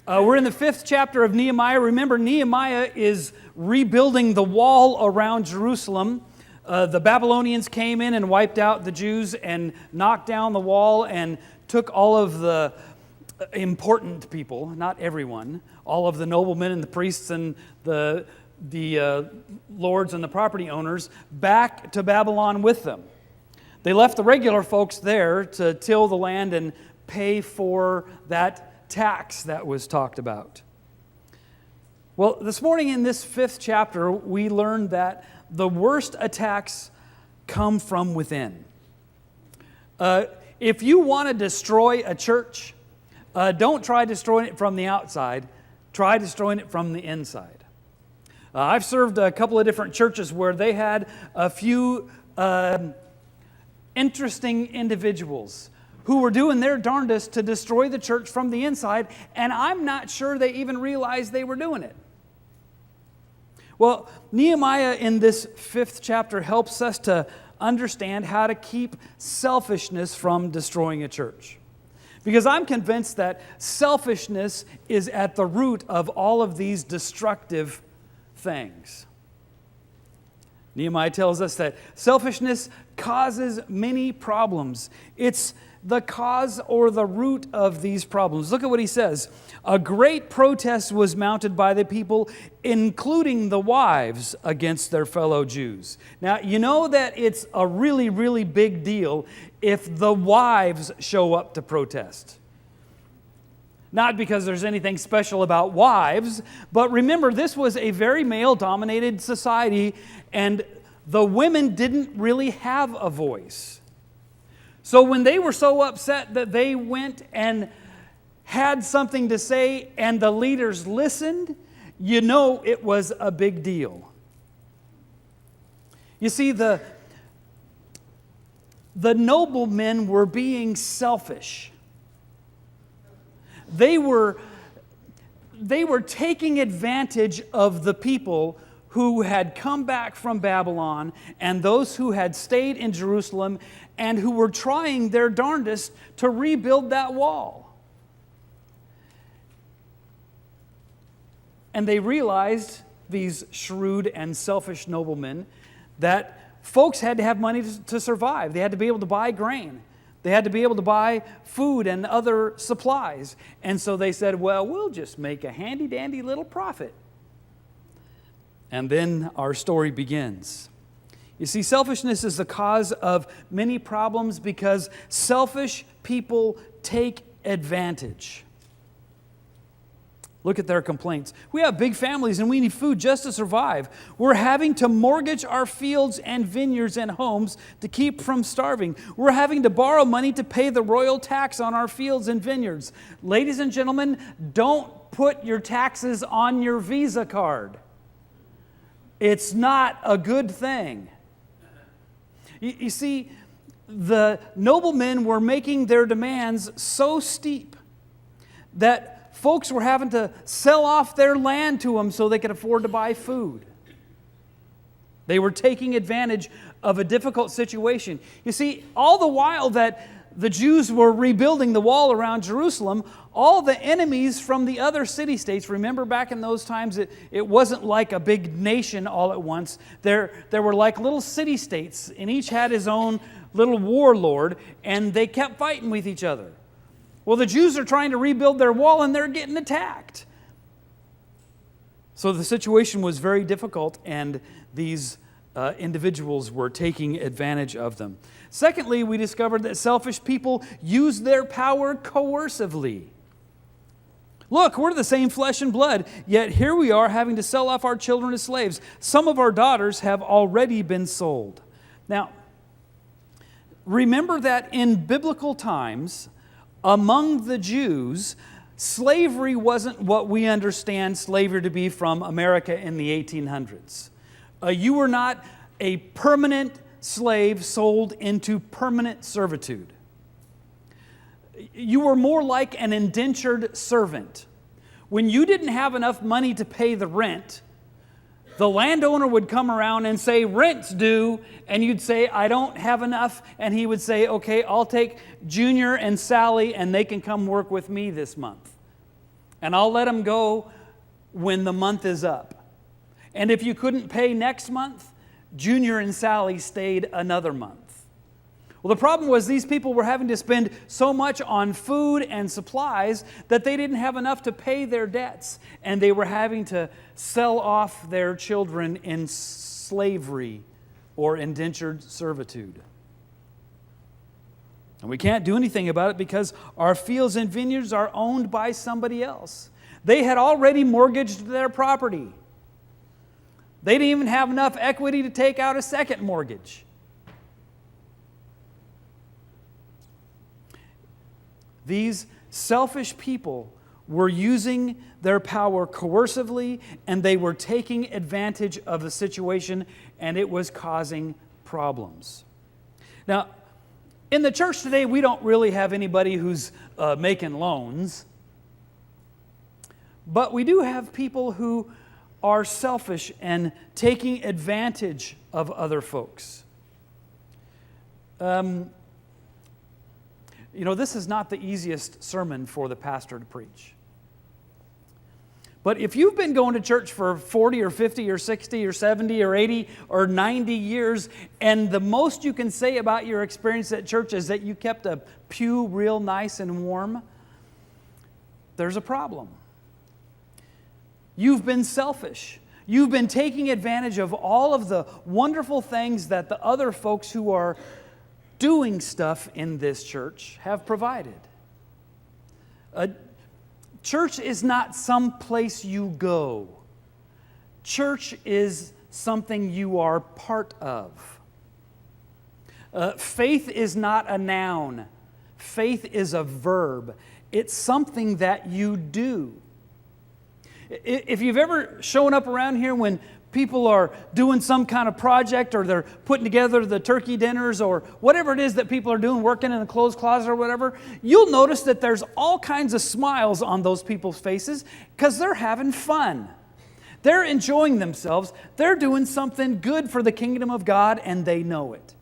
We're in the 5th chapter of Nehemiah. Remember, Nehemiah is rebuilding the wall around Jerusalem. The Babylonians came in and wiped out the Jews and knocked down the wall and took all of the important people, not everyone, all of the noblemen and the priests and the lords and the property owners back to Babylon with them. They left the regular folks there to till the land and pay for that tax that was talked about. Well, this morning in this 5th chapter, we learned that the worst attacks come from within. If you want to destroy a church, don't try destroying it from the outside. Try destroying it from the inside. I've served a couple of different churches where they had a few interesting individuals who were doing their darndest to destroy the church from the inside, and I'm not sure they even realized they were doing it. Well, Nehemiah in this 5th chapter helps us to understand how to keep selfishness from destroying a church. Because I'm convinced that selfishness is at the root of all of these destructive things. Nehemiah tells us that selfishness causes many problems. It's the cause or the root of these problems. Look at what he says. A great protest was mounted by the people, including the wives, against their fellow Jews. Now, you know that it's a really, really big deal if the wives show up to protest. Not because there's anything special about wives, but remember, this was a very male-dominated society, and the women didn't really have a voice. So when they were so upset that they went and had something to say and the leaders listened, you know it was a big deal. You see, the noblemen were being selfish. They were taking advantage of the people who had come back from Babylon and those who had stayed in Jerusalem and who were trying their darndest to rebuild that wall. And they realized, these shrewd and selfish noblemen, that folks had to have money to survive. They had to be able to buy grain. They had to be able to buy food and other supplies. And so they said, well, we'll just make a handy-dandy little profit. And then our story begins. You see, selfishness is the cause of many problems because selfish people take advantage. Look at their complaints. We have big families and we need food just to survive. We're having to mortgage our fields and vineyards and homes to keep from starving. We're having to borrow money to pay the royal tax on our fields and vineyards. Ladies and gentlemen, don't put your taxes on your Visa card. It's not a good thing. You see, the noblemen were making their demands so steep that folks were having to sell off their land to them so they could afford to buy food. They were taking advantage of a difficult situation. You see, all the while that the Jews were rebuilding the wall around Jerusalem, all the enemies from the other city-states, remember back in those times, it wasn't like a big nation all at once. There were like little city-states, and each had his own little warlord, and they kept fighting with each other. Well, the Jews are trying to rebuild their wall, and they're getting attacked. So the situation was very difficult, and these individuals were taking advantage of them. Secondly, we discovered that selfish people use their power coercively. Look, we're the same flesh and blood, yet here we are having to sell off our children as slaves. Some of our daughters have already been sold. Now, remember that in biblical times, among the Jews, slavery wasn't what we understand slavery to be from America in the 1800s. You were not a permanent slave sold into permanent servitude. You were more like an indentured servant. When you didn't have enough money to pay the rent, the landowner would come around and say, rent's due, and you'd say, I don't have enough, and he would say, okay, I'll take Junior and Sally, and they can come work with me this month. and I'll let them go when the month is up. And if you couldn't pay next month, Junior and Sally stayed another month. Well, the problem was these people were having to spend so much on food and supplies that they didn't have enough to pay their debts, and they were having to sell off their children in slavery or indentured servitude. And we can't do anything about it because our fields and vineyards are owned by somebody else. They had already mortgaged their property. They didn't even have enough equity to take out a second mortgage. These selfish people were using their power coercively, and they were taking advantage of the situation, and it was causing problems. Now, in the church today, we don't really have anybody who's making loans, but we do have people who are selfish and taking advantage of other folks. This is not the easiest sermon for the pastor to preach. But if you've been going to church for 40 or 50 or 60 or 70 or 80 or 90 years, and the most you can say about your experience at church is that you kept a pew real nice and warm, there's a problem. You've been selfish. You've been taking advantage of all of the wonderful things that the other folks who are doing stuff in this church have provided. Church is not some place you go. Church is something you are part of. Faith is not a noun. Faith is a verb. It's something that you do. If you've ever shown up around here when people are doing some kind of project, or they're putting together the turkey dinners, or whatever it is that people are doing, working in a clothes closet or whatever, you'll notice that there's all kinds of smiles on those people's faces because they're having fun. They're enjoying themselves. They're doing something good for the kingdom of God, and they know it.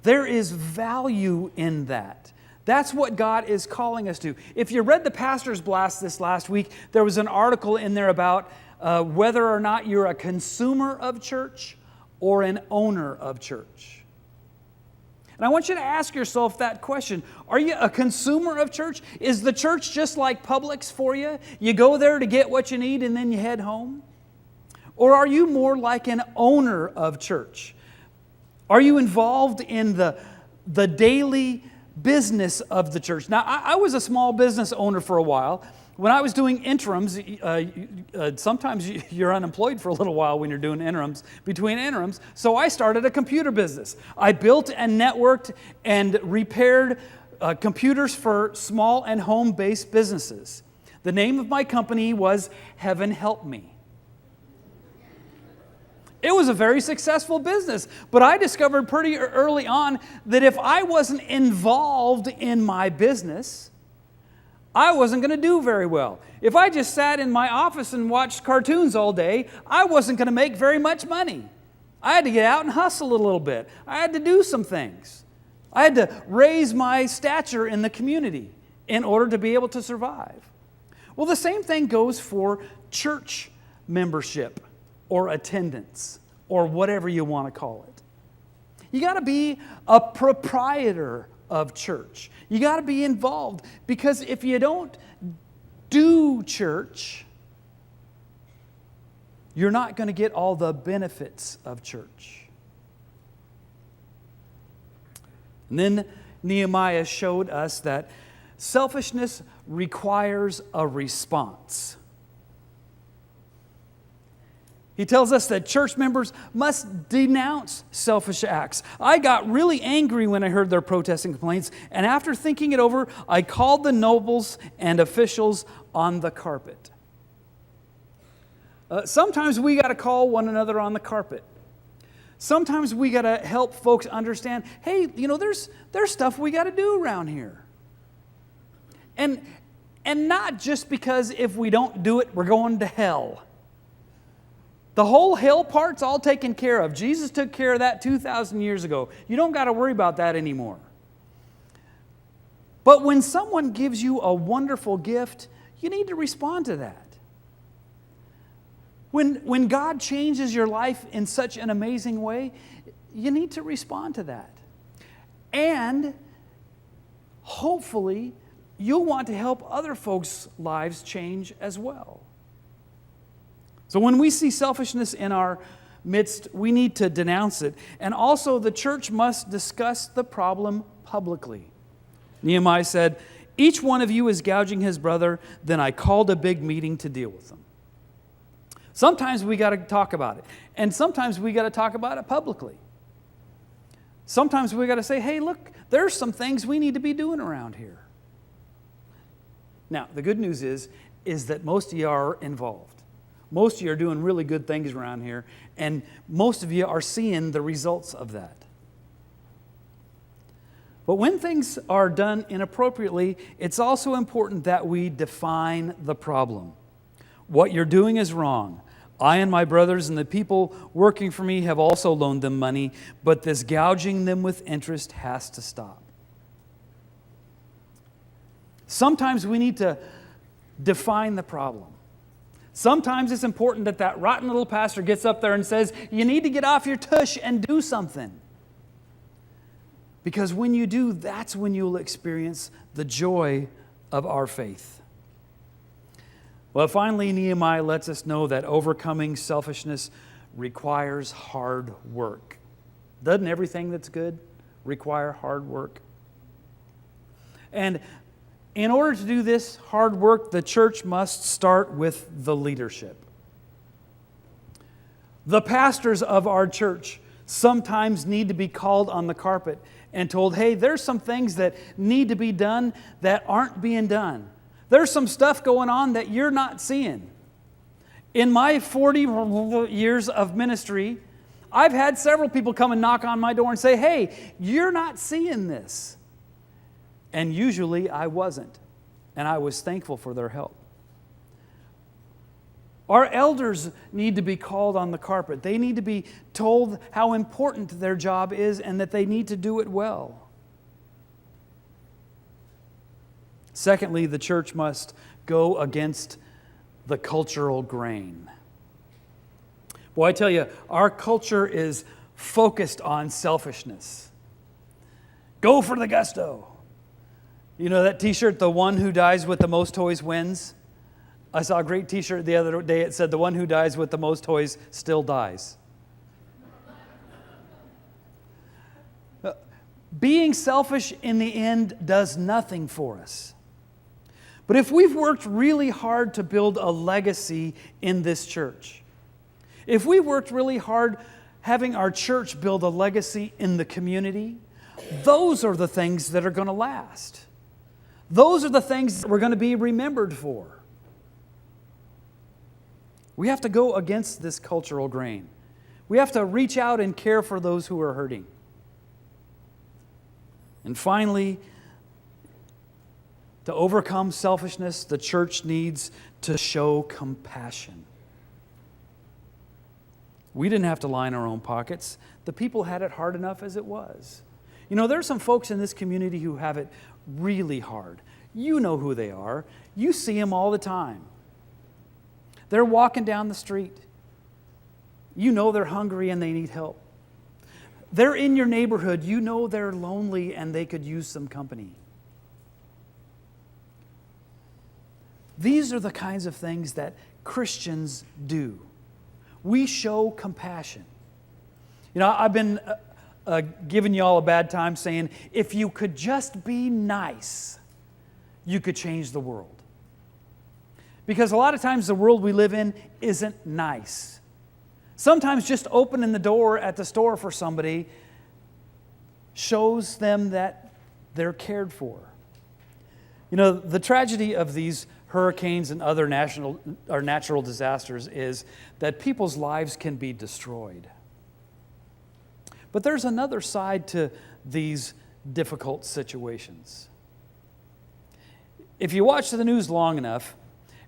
There is value in that. That's what God is calling us to. If you read the Pastor's Blast this last week, there was an article in there about whether or not you're a consumer of church or an owner of church. And I want you to ask yourself that question. Are you a consumer of church? Is the church just like Publix for you? You go there to get what you need and then you head home? Or are you more like an owner of church? Are you involved in the daily business of the church? Now, I was a small business owner for a while. When I was doing interims, sometimes you're unemployed for a little while when you're doing interims, between interims, so I started a computer business. I built and networked and repaired computers for small and home-based businesses. The name of my company was Heaven Help Me. It was a very successful business, but I discovered pretty early on that if I wasn't involved in my business, I wasn't going to do very well. If I just sat in my office and watched cartoons all day, I wasn't going to make very much money. I had to get out and hustle a little bit. I had to do some things. I had to raise my stature in the community in order to be able to survive. Well, the same thing goes for church membership or attendance or whatever you want to call it. You got to be a proprietor of church. You got to be involved, because if you don't do church, you're not going to get all the benefits of church. And then Nehemiah showed us that selfishness requires a response. He tells us that church members must denounce selfish acts. I got really angry when I heard their protests and complaints, and after thinking it over, I called the nobles and officials on the carpet. Sometimes we got to call one another on the carpet. Sometimes we got to help folks understand, hey, there's stuff we got to do around here. And not just because if we don't do it, we're going to hell. The whole hell part's all taken care of. Jesus took care of that 2,000 years ago. You don't got to worry about that anymore. But when someone gives you a wonderful gift, you need to respond to that. When God changes your life in such an amazing way, you need to respond to that. And hopefully, you'll want to help other folks' lives change as well. So when we see selfishness in our midst, we need to denounce it. And also, the church must discuss the problem publicly. Nehemiah said, "Each one of you is gouging his brother, then I called a big meeting to deal with them." Sometimes we got to talk about it. And sometimes we got to talk about it publicly. Sometimes we got to say, hey, look, there's some things we need to be doing around here. Now, the good news is that most of you are involved. Most of you are doing really good things around here, and most of you are seeing the results of that. But when things are done inappropriately, it's also important that we define the problem. What you're doing is wrong. I and my brothers and the people working for me have also loaned them money, but this gouging them with interest has to stop. Sometimes we need to define the problem. Sometimes it's important that that rotten little pastor gets up there and says, you need to get off your tush and do something. Because when you do, that's when you'll experience the joy of our faith. Well, finally, Nehemiah lets us know that overcoming selfishness requires hard work. Doesn't everything that's good require hard work? And in order to do this hard work, the church must start with the leadership. The pastors of our church sometimes need to be called on the carpet and told, hey, there's some things that need to be done that aren't being done. There's some stuff going on that you're not seeing. In my 40 years of ministry, I've had several people come and knock on my door and say, hey, you're not seeing this. And usually I wasn't. And I was thankful for their help. Our elders need to be called on the carpet. They need to be told how important their job is and that they need to do it well. Secondly, the church must go against the cultural grain. Boy, I tell you, our culture is focused on selfishness. Go for the gusto. You know that t-shirt, the one who dies with the most toys wins? I saw a great t-shirt the other day. It said, the one who dies with the most toys still dies. Being selfish in the end does nothing for us. But if we've worked really hard to build a legacy in this church, if we worked really hard having our church build a legacy in the community, those are the things that are going to last. Those are the things that we're going to be remembered for. We have to go against this cultural grain. We have to reach out and care for those who are hurting. And finally, to overcome selfishness, the church needs to show compassion. We didn't have to line our own pockets. The people had it hard enough as it was. You know, there's some folks in this community who have it really hard. You know who they are. You see them all the time. They're walking down the street. You know they're hungry and they need help. They're in your neighborhood. You know they're lonely and they could use some company. These are the kinds of things that Christians do. We show compassion. You know, I've been giving you all a bad time saying, if you could just be nice, you could change the world. Because a lot of times the world we live in isn't nice. Sometimes just opening the door at the store for somebody shows them that they're cared for. You know, the tragedy of these hurricanes and other natural disasters is that people's lives can be destroyed. But there's another side to these difficult situations. If you watch the news long enough,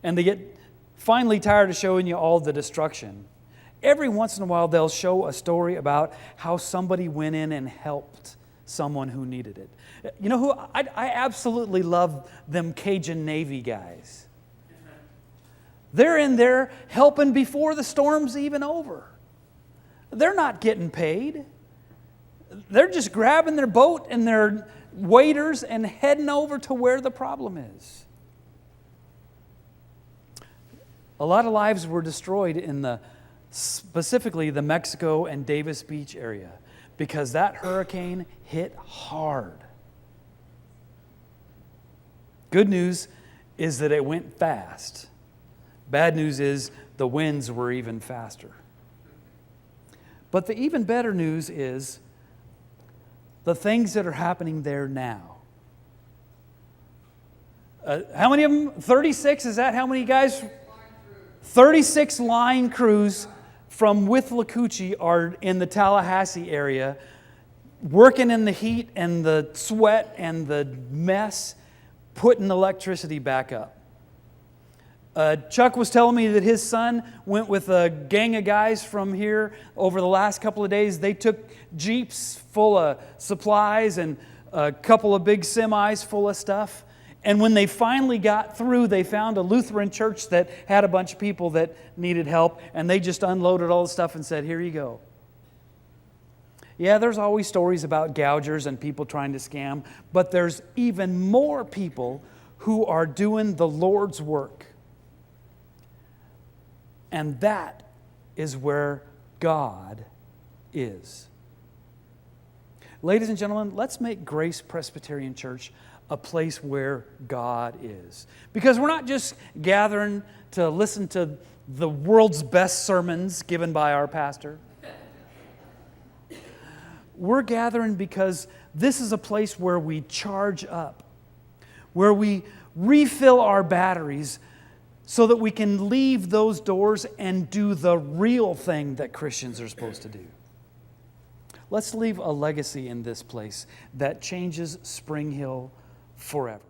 and they get finally tired of showing you all the destruction, every once in a while they'll show a story about how somebody went in and helped someone who needed it. You know who? I absolutely love them Cajun Navy guys. They're in there helping before the storm's even over. They're not getting paid. They're just grabbing their boat and their waders and heading over to where the problem is. A lot of lives were destroyed in specifically the Mexico and Davis Beach area because that hurricane hit hard. Good news is that it went fast. Bad news is the winds were even faster. But the even better news is the things that are happening there now. How many of them? 36? Is that how many guys? 36 line crews from Withlacoochee are in the Tallahassee area, working in the heat and the sweat and the mess, putting electricity back up. Chuck was telling me that his son went with a gang of guys from here over the last couple of days. They took Jeeps full of supplies and a couple of big semis full of stuff. And when they finally got through, they found a Lutheran church that had a bunch of people that needed help, and they just unloaded all the stuff and said, "Here you go." Yeah, there's always stories about gougers and people trying to scam, but there's even more people who are doing the Lord's work. And that is where God is. Ladies and gentlemen, let's make Grace Presbyterian Church a place where God is. Because we're not just gathering to listen to the world's best sermons given by our pastor. We're gathering because this is a place where we charge up, where we refill our batteries so that we can leave those doors and do the real thing that Christians are supposed to do. Let's leave a legacy in this place that changes Spring Hill forever.